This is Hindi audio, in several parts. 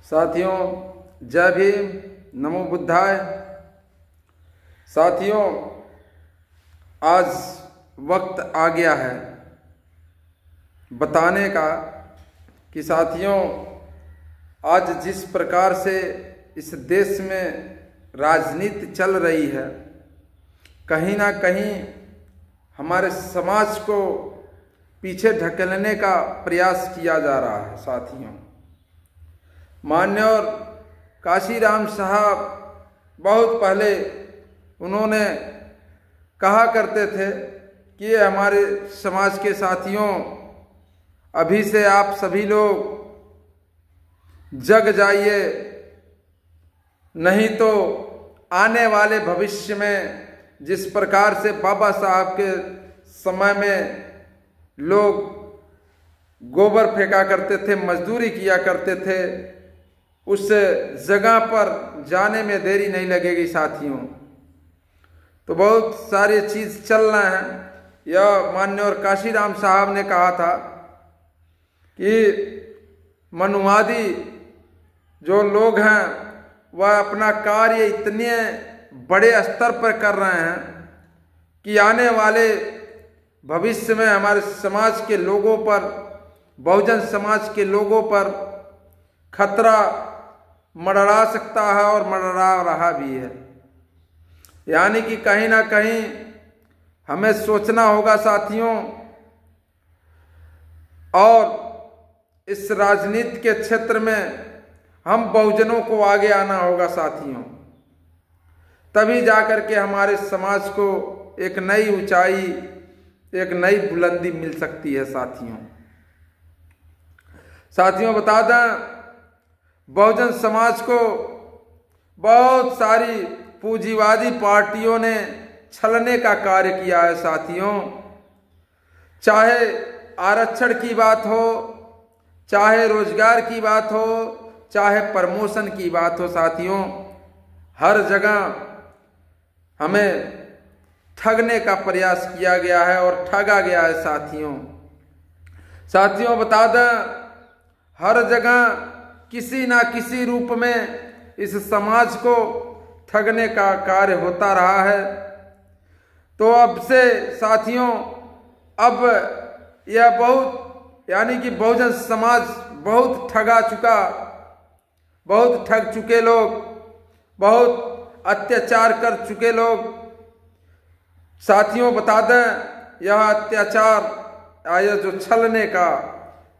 साथियों, जय भीम, नमो बुद्धाय। साथियों, आज वक्त आ गया है बताने का कि साथियों, आज जिस प्रकार से इस देश में राजनीति चल रही है, कहीं ना कहीं हमारे समाज को पीछे ढकेलने का प्रयास किया जा रहा है। साथियों, माननीय काशीराम साहब बहुत पहले उन्होंने कहा करते थे कि ये हमारे समाज के साथियों, अभी से आप सभी लोग जग जाइए, नहीं तो आने वाले भविष्य में जिस प्रकार से बाबा साहब के समय में लोग गोबर फेंका करते थे, मजदूरी किया करते थे, उस जगह पर जाने में देरी नहीं लगेगी। साथियों, तो बहुत सारी चीज चल रहे हैं। यह माननीय काशीराम साहब ने कहा था कि मनुवादी जो लोग हैं वह अपना कार्य इतने बड़े स्तर पर कर रहे हैं कि आने वाले भविष्य में हमारे समाज के लोगों पर, बहुजन समाज के लोगों पर खतरा मंडरा सकता है और मंडरा रहा भी है। यानी कि कहीं ना कहीं हमें सोचना होगा साथियों, और इस राजनीति के क्षेत्र में हम बहुजनों को आगे आना होगा साथियों, तभी जाकर के हमारे समाज को एक नई ऊंचाई, एक नई बुलंदी मिल सकती है। साथियों बता दें, बहुजन समाज को बहुत सारी पूंजीवादी पार्टियों ने छलने का कार्य किया है। साथियों, चाहे आरक्षण की बात हो, चाहे रोजगार की बात हो, चाहे प्रमोशन की बात हो, साथियों हर जगह हमें ठगने का प्रयास किया गया है और ठगा गया है। साथियों बता दें, हर जगह किसी ना किसी रूप में इस समाज को ठगने का कार्य होता रहा है। तो अब से साथियों, अब यह बहुत, यानी कि बहुजन समाज बहुत ठगा चुका, बहुत ठग चुके लोग, बहुत अत्याचार कर चुके लोग। साथियों बता दें, यह अत्याचार, यह जो छलने का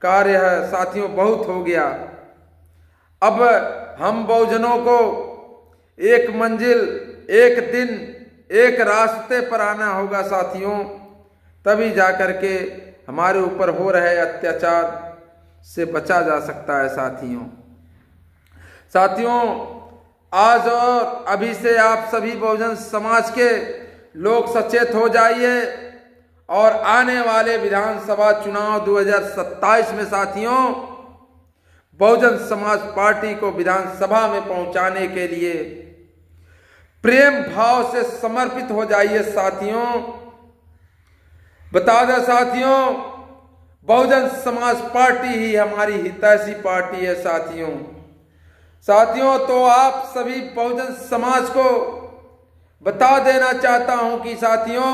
कार्य है साथियों, बहुत हो गया। अब हम बहुजनों को एक मंजिल, एक दिन, एक रास्ते पर आना होगा साथियों, तभी जाकर के हमारे ऊपर हो रहे अत्याचार से बचा जा सकता है। साथियों आज और अभी से आप सभी बहुजन समाज के लोग सचेत हो जाइए और आने वाले विधानसभा चुनाव 2027 में साथियों, बहुजन समाज पार्टी को विधानसभा में पहुंचाने के लिए प्रेम भाव से समर्पित हो जाइए। साथियों बता दें साथियों, बहुजन समाज पार्टी ही हमारी हितैषी पार्टी है। साथियों तो आप सभी बहुजन समाज को बता देना चाहता हूं कि साथियों,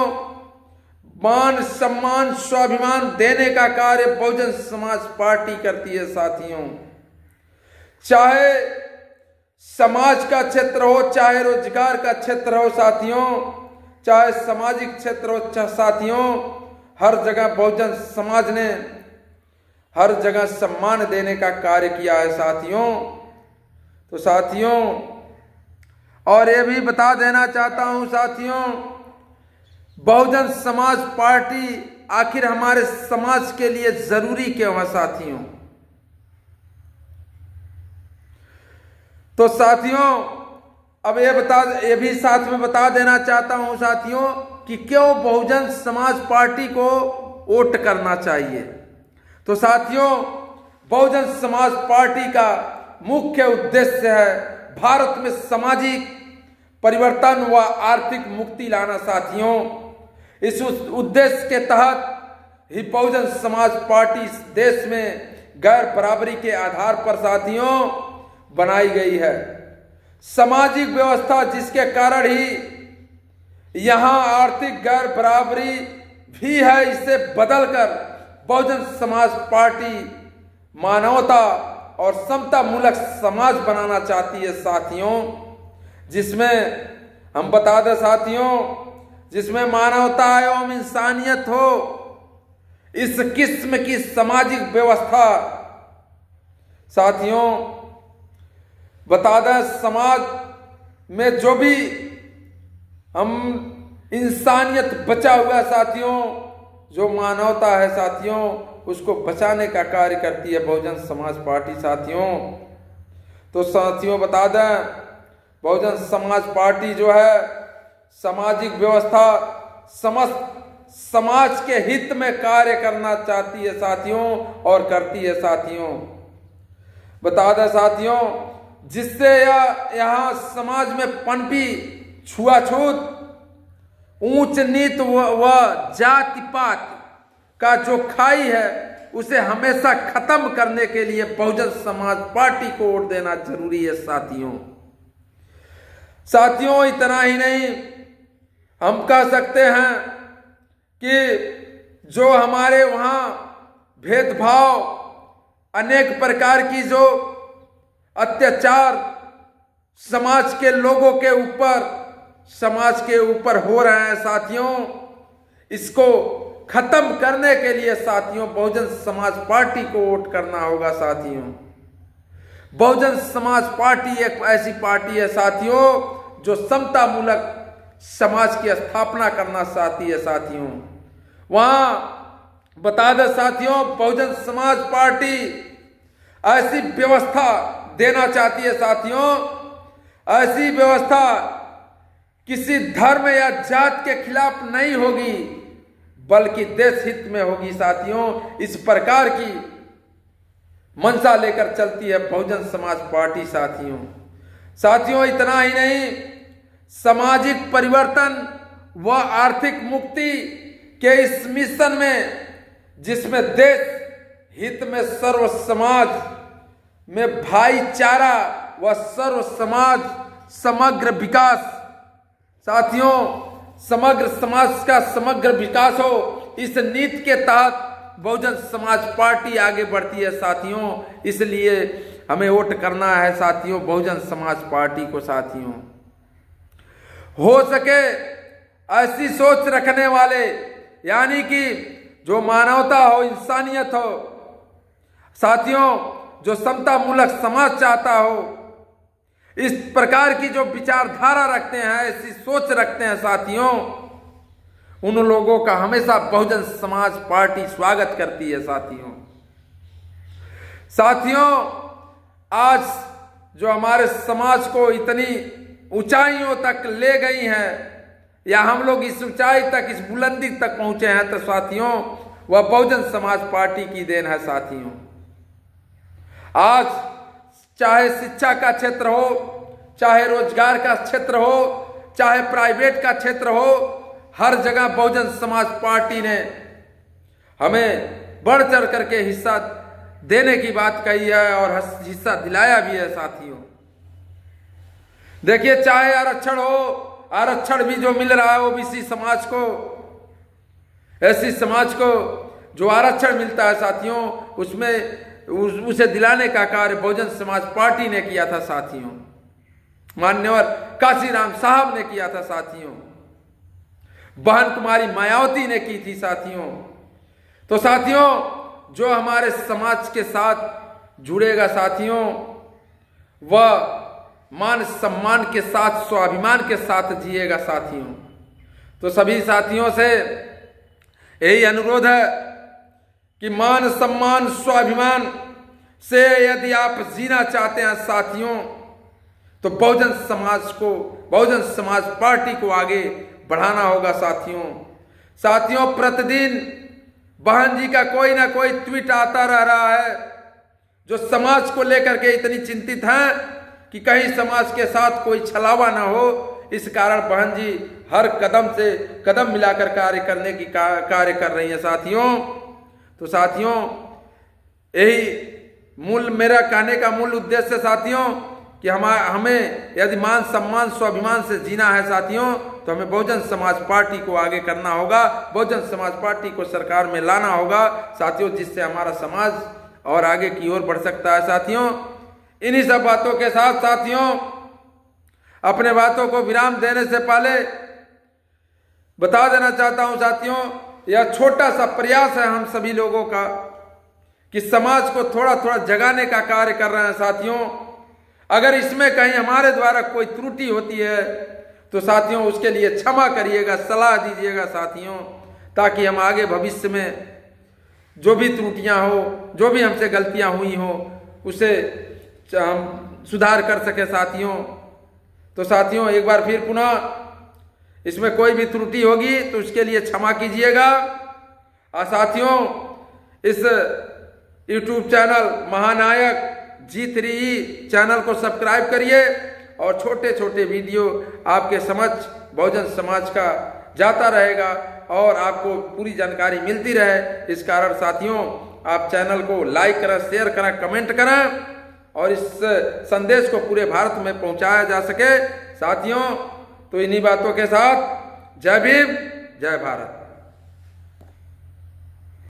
मान सम्मान स्वाभिमान देने का कार्य बहुजन समाज पार्टी करती है। साथियों चाहे समाज का क्षेत्र हो, चाहे रोजगार का क्षेत्र हो, साथियों चाहे सामाजिक क्षेत्र हो, साथियों हर जगह बहुजन समाज ने हर जगह सम्मान देने का कार्य किया है। तो साथियों और ये भी बता देना चाहता हूं साथियों, बहुजन समाज पार्टी आखिर हमारे समाज के लिए जरूरी क्यों है साथियों। तो साथियों अब ये भी साथ में बता देना चाहता हूं साथियों कि क्यों बहुजन समाज पार्टी को वोट करना चाहिए। तो साथियों, बहुजन समाज पार्टी का मुख्य उद्देश्य है भारत में सामाजिक परिवर्तन व आर्थिक मुक्ति लाना। साथियों इस उद्देश्य के तहत ही बहुजन समाज पार्टी देश में गैर बराबरी के आधार पर साथियों बनाई गई है। सामाजिक व्यवस्था जिसके कारण ही यहां आर्थिक गैर बराबरी भी है, इसे बदलकर बहुजन समाज पार्टी मानवता और समता मूलक समाज बनाना चाहती है साथियों, जिसमें हम बता दें साथियों, जिसमें मानवता एवं इंसानियत हो। इस किस्म की सामाजिक व्यवस्था साथियों बता दें, समाज में जो भी हम इंसानियत बचा हुआ है साथियों, जो मानवता है साथियों, उसको बचाने का कार्य करती है बहुजन समाज पार्टी साथियों। तो साथियों बता दें, बहुजन समाज पार्टी जो है सामाजिक व्यवस्था समस्त समाज के हित में कार्य करना चाहती है साथियों, और करती है साथियों। बता दें साथियों, जिससे यहाँ समाज में पनपी छुआछूत, ऊंच नीच व जाति पात का जो खाई है, उसे हमेशा खत्म करने के लिए बहुजन समाज पार्टी को वोट देना जरूरी है साथियों। साथियों इतना ही नहीं, हम कह सकते हैं कि जो हमारे वहां भेदभाव, अनेक प्रकार की जो अत्याचार समाज के लोगों के ऊपर हो रहे हैं साथियों, इसको खत्म करने के लिए साथियों बहुजन समाज पार्टी को वोट करना होगा साथियों। बहुजन समाज पार्टी एक ऐसी पार्टी है साथियों जो समता मूलक समाज की स्थापना करना चाहती है साथियों। वहां बता दें साथियों, बहुजन समाज पार्टी ऐसी व्यवस्था देना चाहती है साथियों, ऐसी व्यवस्था किसी धर्म या जात के खिलाफ नहीं होगी, बल्कि देश हित में होगी साथियों। इस प्रकार की मंशा लेकर चलती है बहुजन समाज पार्टी साथियों। साथियों इतना ही नहीं, सामाजिक परिवर्तन व आर्थिक मुक्ति के इस मिशन में, जिसमें देश हित में सर्व समाज में भाईचारा व सर्व समाज समग्र विकास साथियों, समग्र समाज का समग्र विकास हो, इस नीति के तहत बहुजन समाज पार्टी आगे बढ़ती है साथियों। इसलिए हमें वोट करना है साथियों बहुजन समाज पार्टी को साथियों। हो सके ऐसी सोच रखने वाले, यानी कि जो मानवता हो, इंसानियत हो साथियों, जो समता मूलक समाज चाहता हो, इस प्रकार की जो विचारधारा रखते हैं, ऐसी सोच रखते हैं साथियों, उन लोगों का हमेशा बहुजन समाज पार्टी स्वागत करती है साथियों। साथियों आज जो हमारे समाज को इतनी ऊंचाइयों तक ले गई हैं, या हम लोग इस ऊंचाई तक, इस बुलंदी तक पहुंचे हैं, तो साथियों वह बहुजन समाज पार्टी की देन है साथियों। आज चाहे शिक्षा का क्षेत्र हो, चाहे रोजगार का क्षेत्र हो, चाहे प्राइवेट का क्षेत्र हो, हर जगह बहुजन समाज पार्टी ने हमें बढ़ चढ़ करके हिस्सा देने की बात कही है और हिस्सा दिलाया भी है साथियों। देखिए चाहे आरक्षण हो, आरक्षण भी जो मिल रहा है ओबीसी समाज को, ऐसी समाज को जो आरक्षण मिलता है साथियों, उसमें उसे दिलाने का कार्य बहुजन समाज पार्टी ने किया था साथियों। मान्यवर काशीराम साहब ने किया था साथियों, बहन कुमारी मायावती ने की थी साथियों। तो साथियों जो हमारे समाज के साथ जुड़ेगा साथियों, वह मान सम्मान के साथ, स्वाभिमान के साथ जिएगा साथियों। तो सभी साथियों से यही अनुरोध है कि मान सम्मान स्वाभिमान से यदि आप जीना चाहते हैं साथियों, तो बहुजन समाज को, बहुजन समाज पार्टी को आगे बढ़ाना होगा साथियों। साथियों प्रतिदिन बहन जी का कोई ना कोई ट्वीट आता रह रहा है, जो समाज को लेकर के इतनी चिंतित हैं कि कहीं समाज के साथ कोई छलावा ना हो। इस कारण बहन जी हर कदम से कदम मिलाकर कार्य करने की कार्य कर रही हैं साथियों। तो साथियों यही मेरा कहने का मूल उद्देश्य साथियों कि हमें यदि मान सम्मान स्वाभिमान से जीना है साथियों, तो हमें बहुजन समाज पार्टी को आगे करना होगा, बहुजन समाज पार्टी को सरकार में लाना होगा साथियों, जिससे हमारा समाज और आगे की ओर बढ़ सकता है साथियों। इन्हीं सब बातों के साथ साथियों, अपने बातों को विराम देने से पहले बता देना चाहता हूं साथियों, यह छोटा सा प्रयास है हम सभी लोगों का कि समाज को थोड़ा थोड़ा जगाने का कार्य कर रहे हैं साथियों। अगर इसमें कहीं हमारे द्वारा कोई त्रुटि होती है तो साथियों उसके लिए क्षमा करिएगा, सलाह दीजिएगा साथियों, ताकि हम आगे भविष्य में जो भी त्रुटियां हो, जो भी हमसे गलतियां हुई हो, उसे हम सुधार कर सके साथियों। तो साथियों एक बार फिर पुनः इसमें कोई भी त्रुटि होगी तो उसके लिए क्षमा कीजिएगा। और साथियों इस YouTube चैनल महानायक G3E चैनल को सब्सक्राइब करिए और छोटे छोटे वीडियो आपके समक्ष बहुजन समाज का जाता रहेगा और आपको पूरी जानकारी मिलती रहे। इस कारण साथियों आप चैनल को लाइक करें, शेयर करें, कमेंट करें और इस संदेश को पूरे भारत में पहुंचाया जा सके साथियों। तो इन्हीं बातों के साथ जय भीम, जय भारत।